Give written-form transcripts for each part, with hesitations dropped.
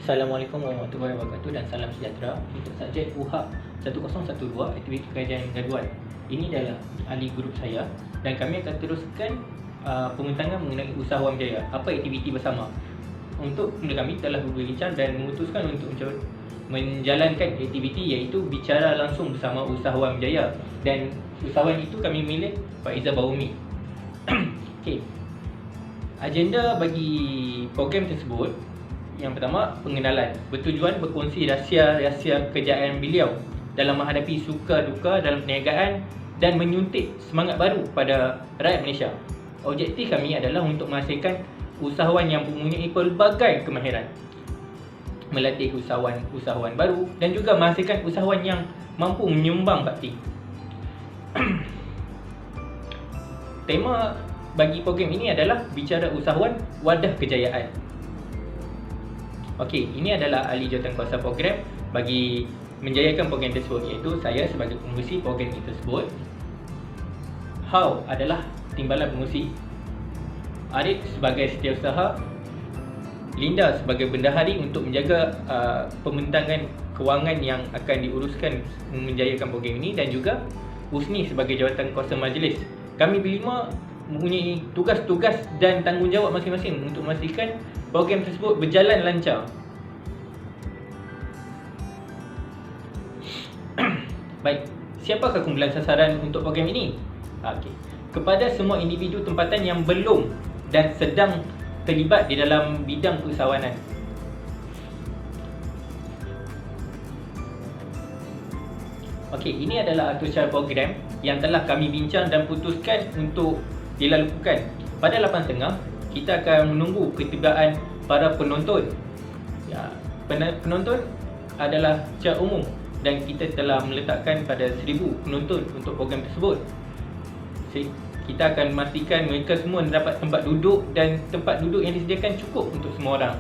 Assalamualaikum warahmatullahi wabarakatuh dan salam sejahtera. Untuk subjek UHAP 1012 aktiviti kajian graduat. Ini adalah ahli grup saya dan kami akan teruskan pembincangan mengenai usahawan berjaya. Apa aktiviti bersama? Untuk kami telah berbincang dan memutuskan untuk menjalankan aktiviti iaitu bicara langsung bersama usahawan berjaya, dan usahawan itu kami milik Faizah Baumi. Okey. Agenda bagi program tersebut, yang pertama, pengenalan, bertujuan berkongsi rahsia-rahsia kejayaan beliau dalam menghadapi suka duka dalam perniagaan dan menyuntik semangat baru pada rakyat Malaysia. Objektif kami adalah untuk menghasilkan usahawan yang mempunyai pelbagai kemahiran, melatih usahawan baru dan juga menghasilkan usahawan yang mampu menyumbang bakti. Tema bagi program ini adalah bicara usahawan wadah kejayaan. Okey, ini adalah ahli jawatankuasa program bagi menjayakan program tersebut, iaitu saya sebagai pengurusi program tersebut. How adalah timbalan pengurusi, Arif sebagai setiausaha, Linda sebagai bendahari untuk menjaga pembentangan kewangan yang akan diuruskan menjayakan program ini, dan juga Husni sebagai jawatankuasa majlis. Kami berlima mempunyai tugas-tugas dan tanggungjawab masing-masing untuk memastikan program tersebut berjalan lancar. Baik, siapakah kumpulan sasaran untuk program ini? Okey. Kepada semua individu tempatan yang belum dan sedang terlibat di dalam bidang usahawanan. Okey, ini adalah atur cara program yang telah kami bincang dan putuskan untuk dilakukan. Pada 8.30 kita akan menunggu ketibaan para penonton. Penonton adalah secara umum dan kita telah meletakkan pada 1,000 penonton untuk program tersebut. Kita akan memastikan mereka semua mendapat tempat duduk dan tempat duduk yang disediakan cukup untuk semua orang.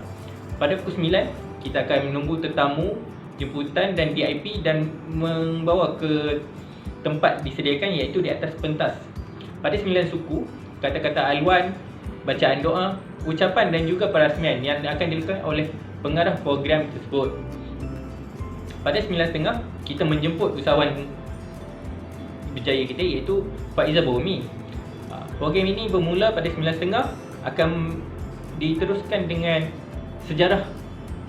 Pada pukul 9 kita akan menunggu tetamu jemputan dan VIP dan membawa ke tempat disediakan, iaitu di atas pentas. Pada 9 suku, kata-kata alwan, bacaan doa, ucapan dan juga perasmian yang akan dilakukan oleh pengarah program tersebut. Pada 9.30 kita menjemput usahawan berjaya kita, iaitu Faizah Baumi. Program ini bermula pada 9.30, akan diteruskan dengan sejarah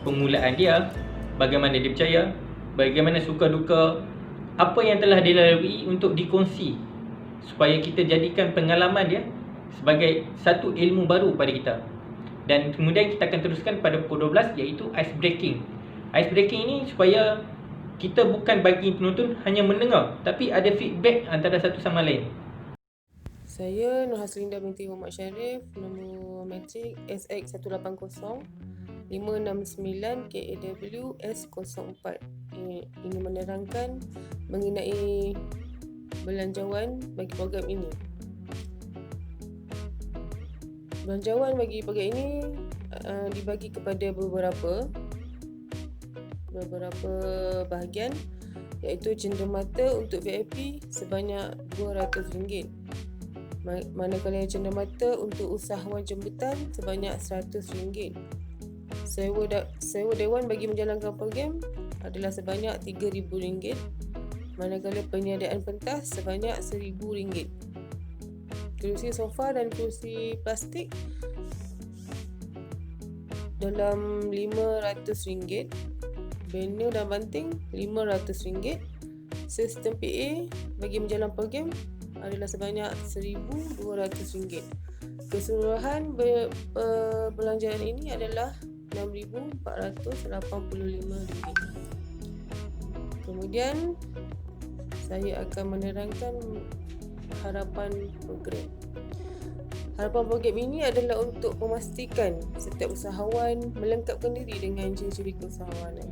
permulaan dia, bagaimana dia berjaya, bagaimana suka duka, apa yang telah dilalui untuk dikongsi supaya kita jadikan pengalaman dia sebagai satu ilmu baru pada kita. Dan kemudian kita akan teruskan pada pukul 12, iaitu ice breaking. Ice breaking ini supaya kita bukan bagi penonton hanya mendengar, tapi ada feedback antara satu sama lain. Saya Nur Haslinda binti Muhammad Syarif, nombor matrik SX180 569 KAW S04. Ini menerangkan mengenai belanjawan bagi program ini. Belanjawan bagi program ini dibagi kepada beberapa bahagian, iaitu cenderamata untuk VIP sebanyak RM200, manakala cenderamata untuk usahawan jemputan sebanyak RM100. Sewa dewan bagi menjalankan program adalah sebanyak RM3,000, manakala penyediaan pentas sebanyak RM1,000. Kerusi sofa dan kerusi plastik dalam RM500, banner dan banting RM500. Sistem PA bagi menjalankan program adalah sebanyak RM1,200. Keseluruhan perbelanjaan ini adalah RM6,485. Kemudian saya akan menerangkan harapan program. Harapan program ini adalah untuk memastikan setiap usahawan melengkapkan diri dengan ciri-ciri keusahawanan.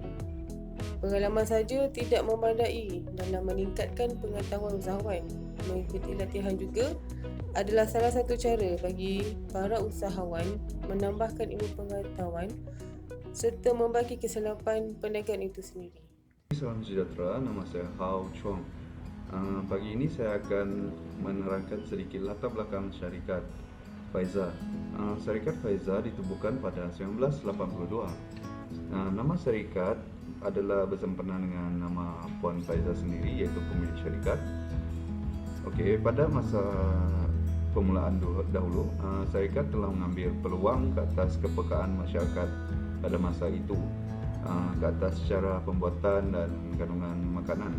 Pengalaman saja tidak memadai dalam meningkatkan pengetahuan usahawan. Mengikuti latihan juga adalah salah satu cara bagi para usahawan menambahkan ilmu pengetahuan serta membagi kesilapan perniagaan itu sendiri. Salam sejahtera, nama saya Hao Chuang. Pagi ini saya akan menerangkan sedikit latar belakang syarikat Faizah. Syarikat Faizah ditubuhkan pada 1982 Nama syarikat adalah bersempena dengan nama Puan Faizah sendiri, iaitu pemilik syarikat. Okey, pada masa permulaan dahulu, syarikat telah mengambil peluang ke atas kepekaan masyarakat pada masa itu, ke atas cara pembuatan dan kandungan makanan.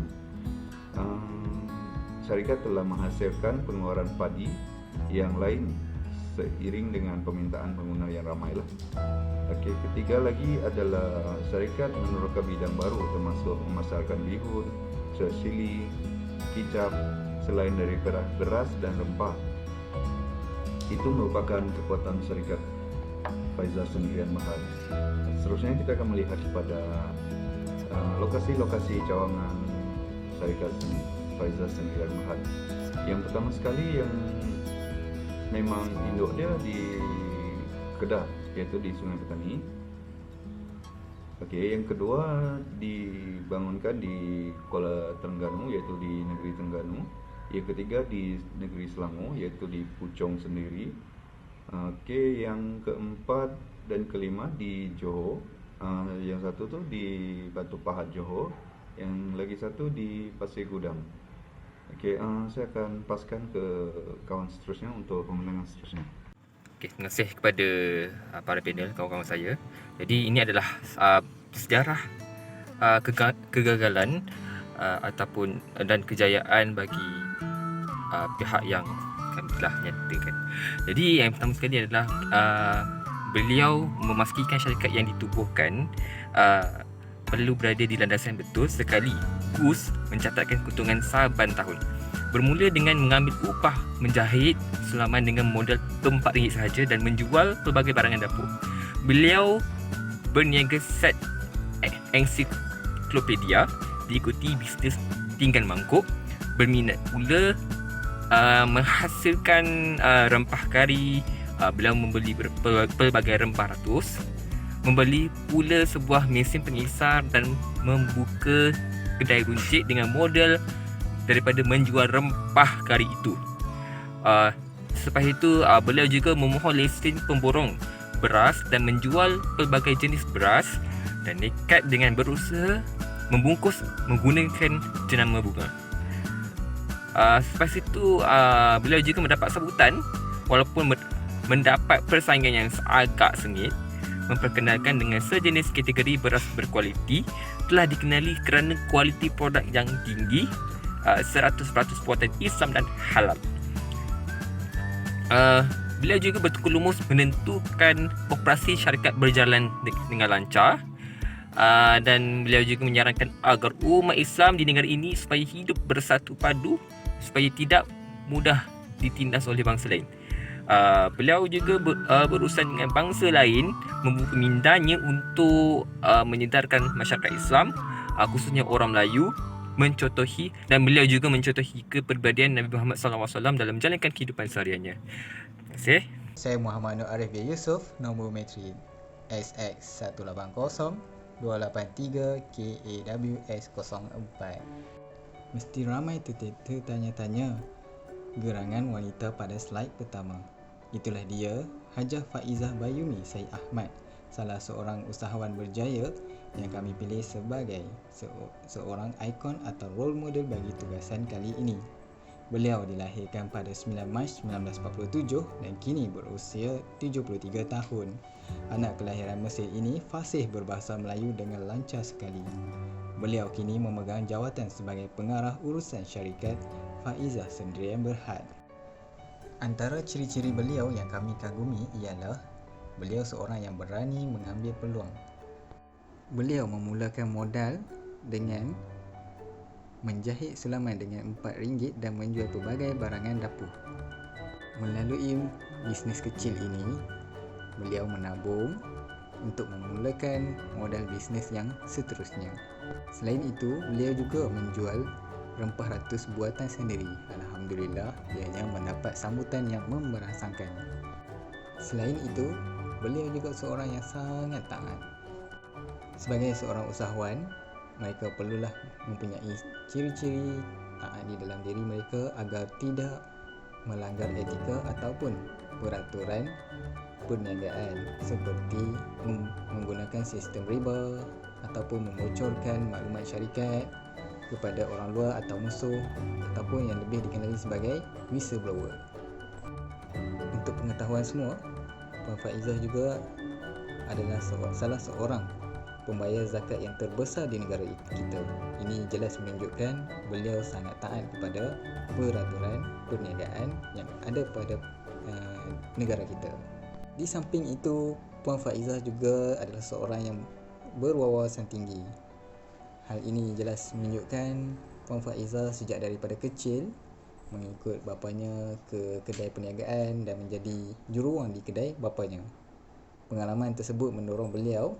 Syarikat telah menghasilkan pengeluaran padi yang lain seiring dengan permintaan pengguna yang ramailah. Okey, ketiga lagi adalah syarikat meneroka bidang baru termasuk memasarkan bihun, sili, kicap selain daripada beras dan rempah. Itu merupakan kekuatan syarikat Faizah Sendirian Berhad. Seterusnya kita akan melihat kepada lokasi-lokasi cawangan syarikat Faizah Sendirian Berhad. Yang pertama sekali yang memang induk dia di Kedah, iaitu di Sungai Petani. Okey, yang kedua dibangunkan di Kuala Terengganu, iaitu di negeri Terengganu. Yang ketiga di negeri Selangor, iaitu di Puchong sendiri. Okey, yang keempat dan kelima di Johor. Yang satu tu di Batu Pahat Johor, yang lagi satu di Pasir Gudang. Okey, saya akan paskan ke kawan seterusnya untuk pemenangan seterusnya. Okay, terima kasih kepada para panel, kawan-kawan saya. Jadi ini adalah sejarah kegagalan ataupun dan kejayaan bagi pihak yang kami telah nyatakan. Jadi yang pertama sekali adalah beliau memastikan syarikat yang ditubuhkan perlu berada di landasan betul sekaligus mencatatkan keuntungan saban tahun. Bermula dengan mengambil upah menjahit sulaman dengan modal RM4 sahaja dan menjual pelbagai barangan dapur. Beliau berniaga set ensiklopedia, diikuti bisnes pinggan mangkuk, berminat pula menghasilkan rempah kari. Beliau membeli pelbagai rempah ratus, membeli pula sebuah mesin pengisar dan membuka kedai runcit dengan modal daripada menjual rempah kari itu. Selepas itu beliau juga memohon lesen pemborong beras dan menjual pelbagai jenis beras dan nekat dengan berusaha membungkus menggunakan jenama bunga. Selepas itu beliau juga mendapat sambutan walaupun mendapat persaingan yang agak sengit. Memperkenalkan dengan sejenis kategori beras berkualiti, telah dikenali kerana kualiti produk yang tinggi, 100% buatan Islam dan halal. Beliau juga bertukar lumus menentukan operasi syarikat berjalan dengan lancar, dan beliau juga menyarankan agar umat Islam di negara ini supaya hidup bersatu padu, supaya tidak mudah ditindas oleh bangsa lain. Beliau juga berurusan dengan bangsa lain, membuka mindanya untuk menyedarkan masyarakat Islam, khususnya orang Melayu, mencontohi, dan beliau juga mencontohi kepribadian Nabi Muhammad SAW dalam menjalankan kehidupan sehariannya. Terima kasih. Saya Muhammad Nur Arif bin Yusof, nombor metrik SX180-283-KAWS04. Mesti ramai tertanya-tanya gerangan wanita pada slide pertama. Itulah dia, Hajah Faizah Bayumi Said Ahmad, salah seorang usahawan berjaya yang kami pilih sebagai seorang ikon atau role model bagi tugasan kali ini. Beliau dilahirkan pada 9 Mac 1947 dan kini berusia 73 tahun. Anak kelahiran Mesir ini fasih berbahasa Melayu dengan lancar sekali. Beliau kini memegang jawatan sebagai pengarah urusan syarikat Faizah Sendirian Berhad. Antara ciri-ciri beliau yang kami kagumi ialah beliau seorang yang berani mengambil peluang. Beliau memulakan modal dengan menjahit sulaman dengan RM4 dan menjual pelbagai barangan dapur. Melalui bisnes kecil ini, beliau menabung untuk memulakan modal bisnes yang seterusnya. Selain itu, beliau juga menjual rempah ratus buatan sendiri. Alhamdulillah, ianya mendapat sambutan yang memberangsangkan. Selain itu, beliau juga seorang yang sangat taat. Sebagai seorang usahawan, mereka perlulah mempunyai ciri-ciri taat di dalam diri mereka agar tidak melanggar etika ataupun peraturan perniagaan seperti menggunakan sistem riba ataupun membocorkan maklumat syarikat kepada orang luar atau musuh ataupun yang lebih dikenali sebagai whistleblower. Untuk pengetahuan semua, Puan Faizah juga adalah salah seorang pembayar zakat yang terbesar di negara kita. Ini jelas menunjukkan beliau sangat taat kepada peraturan perniagaan yang ada pada negara kita. Di samping itu, Puan Faizah juga adalah seorang yang berwawasan tinggi. Hal ini jelas menunjukkan Puan Faizah sejak daripada kecil mengikut bapanya ke kedai perniagaan dan menjadi juruang di kedai bapanya. Pengalaman tersebut mendorong beliau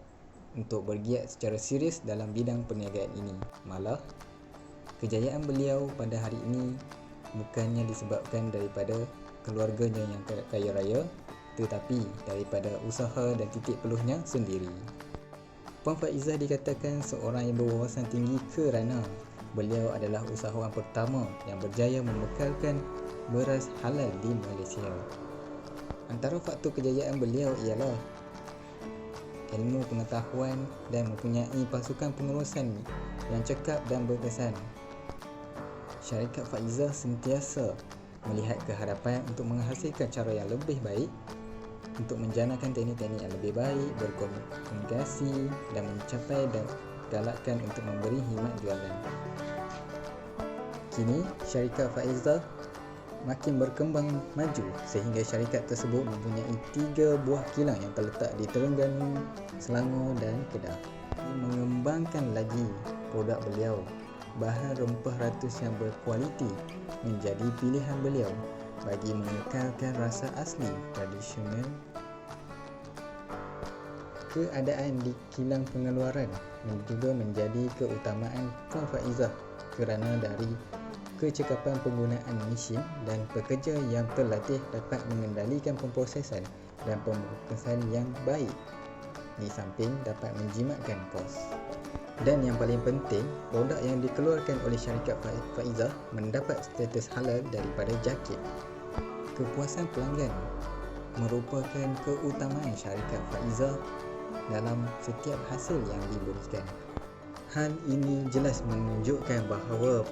untuk bergiat secara serius dalam bidang perniagaan ini. Malah, kejayaan beliau pada hari ini bukannya disebabkan daripada keluarganya yang kaya raya, tetapi daripada usaha dan titik peluhnya sendiri. Puan Faizah dikatakan seorang yang berwawasan tinggi kerana beliau adalah usahawan pertama yang berjaya membekalkan beras halal di Malaysia. Antara faktor kejayaan beliau ialah ilmu pengetahuan dan mempunyai pasukan pengurusan yang cekap dan berkesan. Syarikat Faizah sentiasa melihat ke hadapan untuk menghasilkan cara yang lebih baik untuk menjanakan teknik-teknik yang lebih baik, berkomunikasi dan mencapai dan galakkan untuk memberi khidmat jualan. Kini, syarikat Faizah makin berkembang maju sehingga syarikat tersebut mempunyai 3 buah kilang yang terletak di Terengganu, Selangor dan Kedah. Mengembangkan lagi produk beliau, bahan rempah ratus yang berkualiti menjadi pilihan beliau bagi mengekalkan rasa asli tradisional. Keadaan di kilang pengeluaran juga menjadi keutamaan Puan Faizah kerana dari kecekapan penggunaan mesin dan pekerja yang terlatih dapat mengendalikan pemprosesan dan pembungkusan yang baik, di samping dapat menjimatkan kos. Dan yang paling penting, produk yang dikeluarkan oleh syarikat Faizah mendapat status halal daripada JAKIT. Kepuasan pelanggan merupakan keutamaan syarikat Faizah dalam setiap hasil yang diberikan. Hal ini jelas menunjukkan bahawa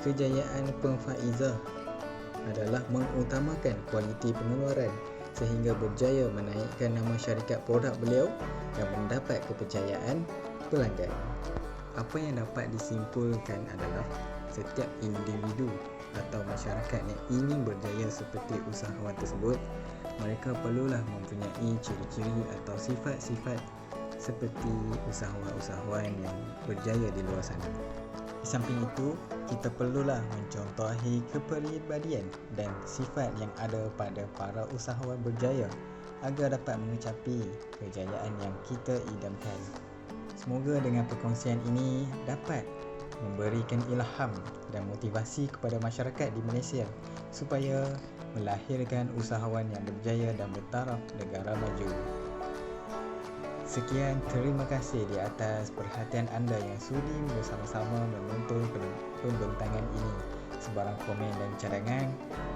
kejayaan Puan Faizah adalah mengutamakan kualiti pengeluaran sehingga berjaya menaikkan nama syarikat produk beliau yang mendapat kepercayaan pelanggan. Apa yang dapat disimpulkan adalah setiap individu atau masyarakat yang ingin berjaya seperti usahawan tersebut, mereka perlulah mempunyai ciri-ciri atau sifat-sifat seperti usahawan-usahawan yang berjaya di luar sana. Di samping itu, kita perlulah mencontohi kepribadian dan sifat yang ada pada para usahawan berjaya agar dapat mencapai kejayaan yang kita idamkan. Semoga dengan perkongsian ini dapat memberikan ilham dan motivasi kepada masyarakat di Malaysia supaya melahirkan usahawan yang berjaya dan bertaraf negara maju. Sekian, terima kasih di atas perhatian anda yang sudi bersama-sama menonton pembintangan ini. Sebarang komen dan cadangan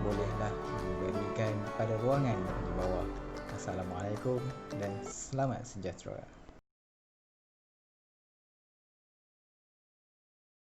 bolehlah diberikan pada ruangan di bawah. Assalamualaikum dan selamat sejahtera.